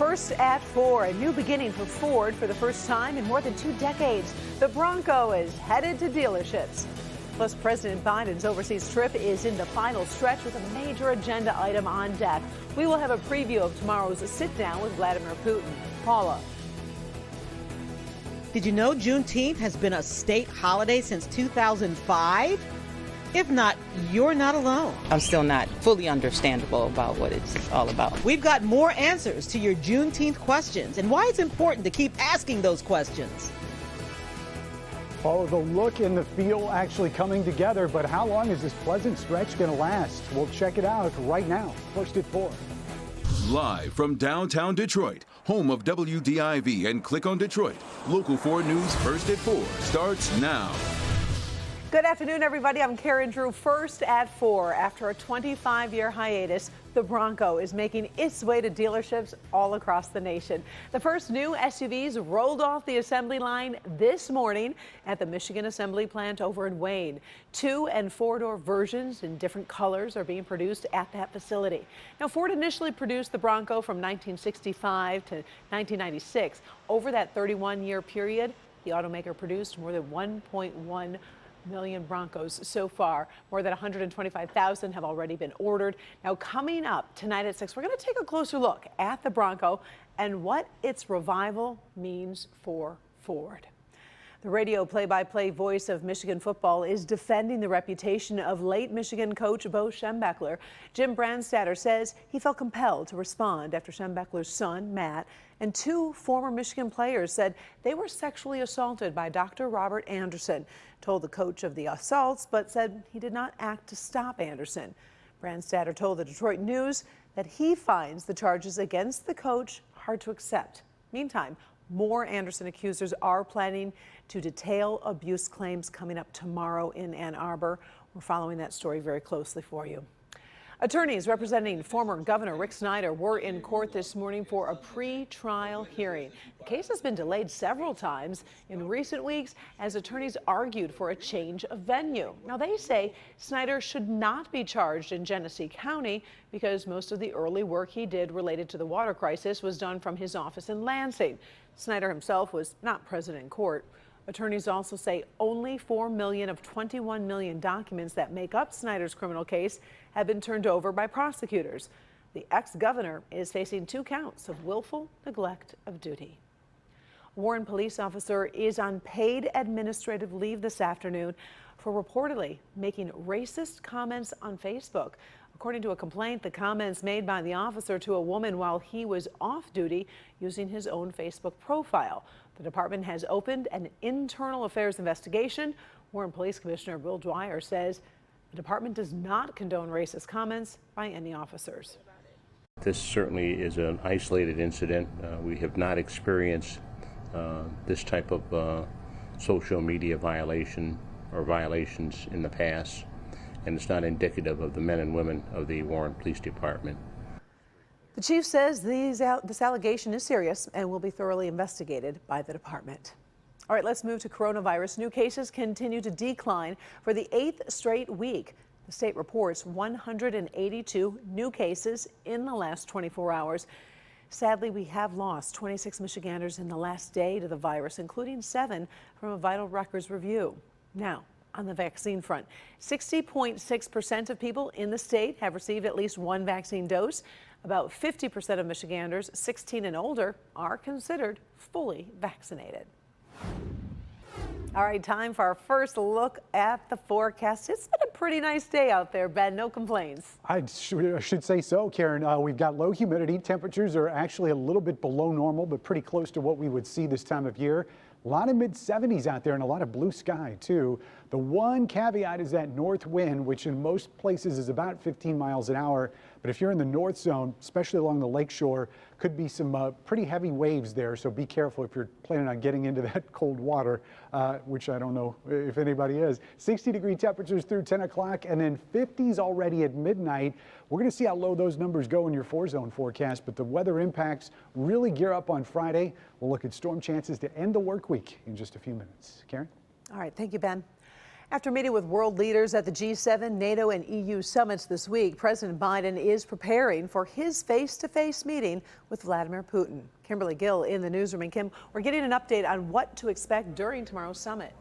First at 4, a new beginning for Ford for the first time in more than 2 decades. The Bronco is headed to dealerships. Plus, President Biden's overseas trip is in the final stretch with a major agenda item on deck. We will have a preview of tomorrow's sit-down with Vladimir Putin. Paula. Did you know Juneteenth has been a state holiday since 2005? If not, you're not alone. I'm still not fully understandable about what it's all about. We've got more answers to your Juneteenth questions and why it's important to keep asking those questions. Follow the look and the feel actually coming together, but how long is this pleasant stretch going to last? We'll check it out right now. First at 4. Live from downtown Detroit, home of WDIV and Click on Detroit, Local 4 News First at 4 starts now. Good afternoon, everybody. I'm Karen Drew. First at 4. After a 25-year hiatus, the Bronco is making its way to dealerships all across the nation. The first new SUVs rolled off the assembly line this morning at the Michigan Assembly Plant over in Wayne. 2- and 4-door versions in different colors are being produced at that facility. Now, Ford initially produced the Bronco from 1965 to 1996. Over that 31-year period, the automaker produced more than 1.1 million Broncos so far. More than 125,000 have already been ordered. Now, coming up tonight at 6, we're going to take a closer look at the Bronco and what its revival means for Ford. The radio play-by-play voice of Michigan football is defending the reputation of late Michigan coach Bo Schembechler. Jim Brandstatter says he felt compelled to respond after Schembechler's son, Matt, and 2 former Michigan players said they were sexually assaulted by Dr. Robert Anderson. Told the coach of the assaults, but said he did not act to stop Anderson. Brandstatter told the Detroit News that he finds the charges against the coach hard to accept. Meantime, more Anderson accusers are planning to detail abuse claims coming up tomorrow in Ann Arbor. We're following that story very closely for you. Attorneys representing former Governor Rick Snyder were in court this morning for a pre-trial hearing. The case has been delayed several times in recent weeks as attorneys argued for a change of venue. Now, they say Snyder should not be charged in Genesee County because most of the early work he did related to the water crisis was done from his office in Lansing. Snyder himself was not present in court. Attorneys also say only 4 million of 21 million documents that make up Snyder's criminal case have been turned over by prosecutors. The ex-governor is facing 2 counts of willful neglect of duty. A Warren police officer is on paid administrative leave this afternoon for reportedly making racist comments on Facebook. According to a complaint, the comments made by the officer to a woman while he was off duty using his own Facebook profile. The department has opened an internal affairs investigation. Warren Police Commissioner Bill Dwyer says the department does not condone racist comments by any officers. This certainly is an isolated incident. We have not experienced this type of social media violation or violations in the past, and it's not indicative of the men and women of the Warren Police Department. The chief says this allegation is serious and will be thoroughly investigated by the department. All right, let's move to coronavirus. New cases continue to decline for the 8th straight week. The state reports 182 new cases in the last 24 hours. Sadly, we have lost 26 Michiganders in the last day to the virus, including 7 from a vital records review. Now, on the vaccine front, 60.6% of people in the state have received at least 1 vaccine dose. About 50% of Michiganders 16 and older are considered fully vaccinated. All right, time for our first look at the forecast. It's been a pretty nice day out there, Ben. No complaints. I should say so, Karen. We've got low humidity. Temperatures are actually a little bit below normal, but pretty close to what we would see this time of year. A lot of mid-70s out there and a lot of blue sky, too. The one caveat is that north wind, which in most places is about 15 miles an hour. But if you're in the north zone, especially along the lakeshore, could be some pretty heavy waves there. So be careful if you're planning on getting into that cold water, which I don't know if anybody is. 60-degree temperatures through 10 o'clock and then 50s already at midnight. We're going to see how low those numbers go in your 4-zone forecast, but the weather impacts really gear up on Friday. We'll look at storm chances to end the work week in just a few minutes. Karen? All right, thank you, Ben. After meeting with world leaders at the G7, NATO, and EU summits this week, President Biden is preparing for his face-to-face meeting with Vladimir Putin. Kimberly Gill in the newsroom. And Kim, we're getting an update on what to expect during tomorrow's summit.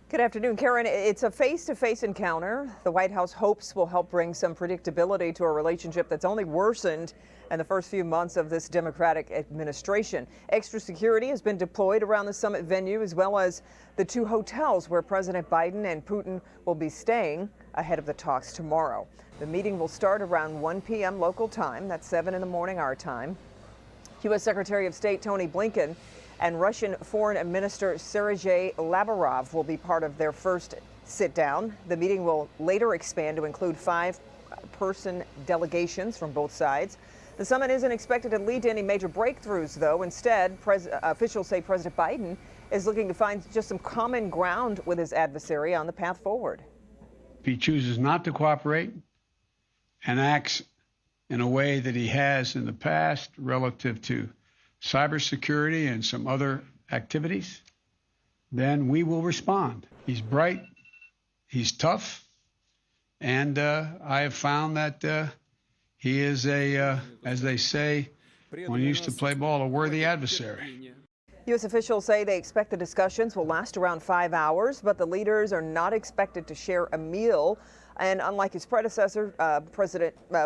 Good afternoon, Karen. It's a face-to-face encounter. The White House hopes will help bring some predictability to a relationship that's only worsened in the first few months of this Democratic administration. Extra security has been deployed around the summit venue, as well as the two hotels where President Biden and Putin will be staying ahead of the talks tomorrow. The meeting will start around 1 p.m. local time. That's 7 in the morning our time. U.S. Secretary of State Tony Blinken and Russian Foreign Minister Sergei Lavrov will be part of their first sit-down. The meeting will later expand to include 5-person delegations from both sides. The summit isn't expected to lead to any major breakthroughs, though. Instead, officials say President Biden is looking to find just some common ground with his adversary on the path forward. If he chooses not to cooperate and acts in a way that he has in the past relative to cybersecurity and some other activities, then we will respond. He's bright, he's tough, and I have found that he is as they say when you used to play ball, a worthy adversary. U.S. officials say they expect the discussions will last around 5 hours, but the leaders are not expected to share a meal. And unlike his predecessor,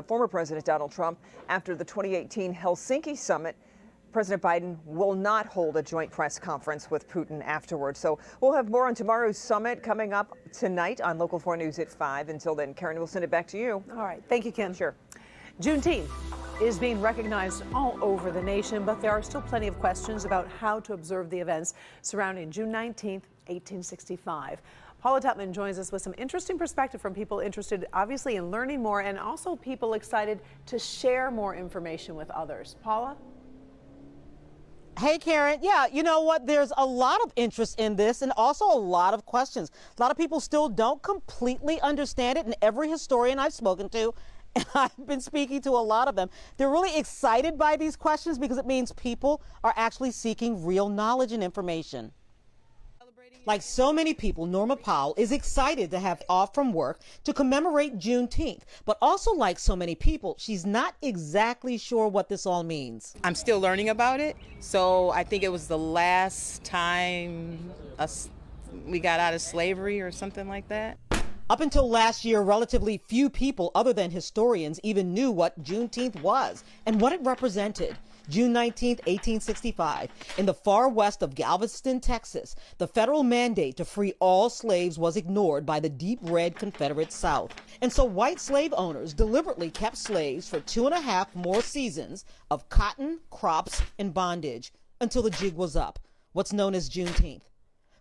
former President Donald Trump, after the 2018 Helsinki summit, President Biden will not hold a joint press conference with Putin afterwards. So we'll have more on tomorrow's summit coming up tonight on Local 4 News at 5. Until then, Karen, we'll send it back to you. All right. Thank you, Kim. Sure. Juneteenth is being recognized all over the nation, but there are still plenty of questions about how to observe the events surrounding June 19th, 1865. Paula Tutman joins us with some interesting perspective from people interested, obviously, in learning more, and also people excited to share more information with others. Paula? Hey, Karen. Yeah, you know what? There's a lot of interest in this and also a lot of questions. A lot of people still don't completely understand it, and every historian I've spoken to, and I've been speaking to a lot of them, they're really excited by these questions because it means people are actually seeking real knowledge and information. Like so many people, Norma Powell is excited to have off from work to commemorate Juneteenth. But also like so many people, she's not exactly sure what this all means. I'm still learning about it, so I think it was the last time we got out of slavery or something like that. Up until last year, relatively few people other than historians even knew what Juneteenth was and what it represented. June 19, 1865, in the far west of Galveston, Texas, the federal mandate to free all slaves was ignored by the deep red Confederate South. And so white slave owners deliberately kept slaves for 2.5 more seasons of cotton, crops, and bondage until the jig was up, what's known as Juneteenth.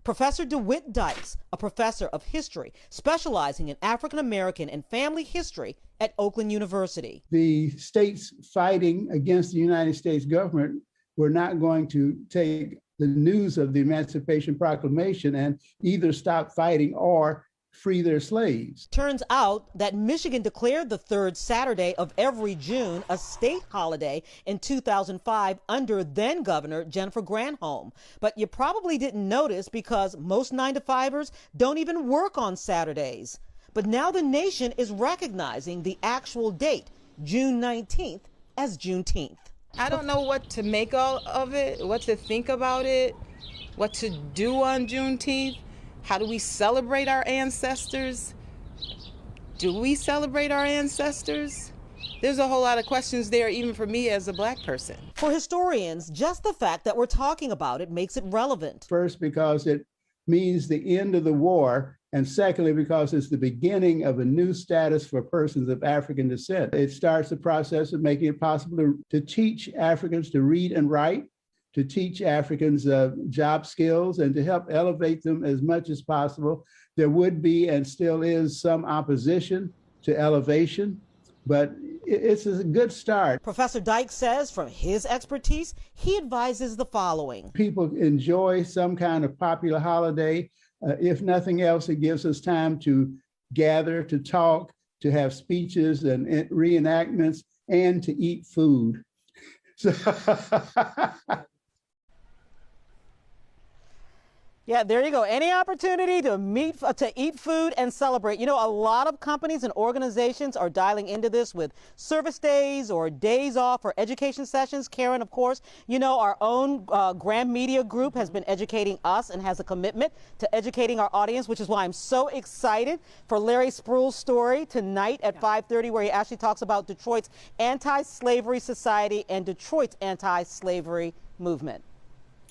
Professor DeWitt Dykes, a professor of history specializing in African American and family history at Oakland University. The states fighting against the United States government were not going to take the news of the Emancipation Proclamation and either stop fighting or free their slaves. Turns out that Michigan declared the third Saturday of every June a state holiday in 2005 under then Governor Jennifer Granholm. But you probably didn't notice because most 9-to-5ers don't even work on Saturdays. But now the nation is recognizing the actual date, June 19th, as Juneteenth. I don't know what to make of it, what to think about it, what to do on Juneteenth. How do we celebrate our ancestors? Do we celebrate our ancestors? There's a whole lot of questions there, even for me as a Black person. For historians, just the fact that we're talking about it makes it relevant. First, because it means the end of the war, and secondly, because it's the beginning of a new status for persons of African descent. It starts the process of making it possible to teach Africans to read and write, to teach Africans job skills, and to help elevate them as much as possible. There would be and still is some opposition to elevation, but it's a good start. Professor Dykes says from his expertise, he advises the following. People enjoy some kind of popular holiday. If nothing else, it gives us time to gather, to talk, to have speeches and reenactments, and to eat food. So Yeah, there you go. Any opportunity to eat food and celebrate. You know, a lot of companies and organizations are dialing into this with service days or days off or education sessions. Karen, of course, you know, our own Graham Media Group has been educating us and has a commitment to educating our audience, which is why I'm so excited for Larry Spruill's story tonight at 5:30, where he actually talks about Detroit's anti-slavery society and Detroit's anti-slavery movement.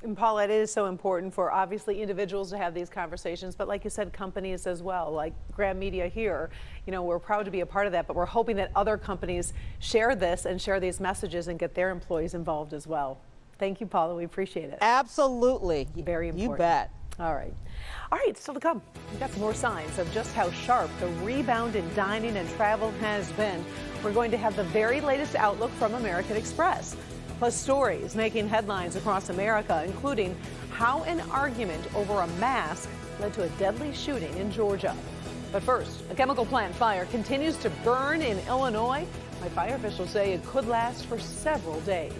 And Paula, it is so important for obviously individuals to have these conversations, but like you said, companies as well, like Graham Media here. You know, we're proud to be a part of that, but we're hoping that other companies share this and share these messages and get their employees involved as well. Thank you, Paula. We appreciate it. Absolutely. Very important. You bet. All right. All right, still to come. We've got some more signs of just how sharp the rebound in dining and travel has been. We're going to have the very latest outlook from American Express. Plus stories making headlines across America, including how an argument over a mask led to a deadly shooting in Georgia. But first, a chemical plant fire continues to burn in Illinois. My fire officials say it could last for several days.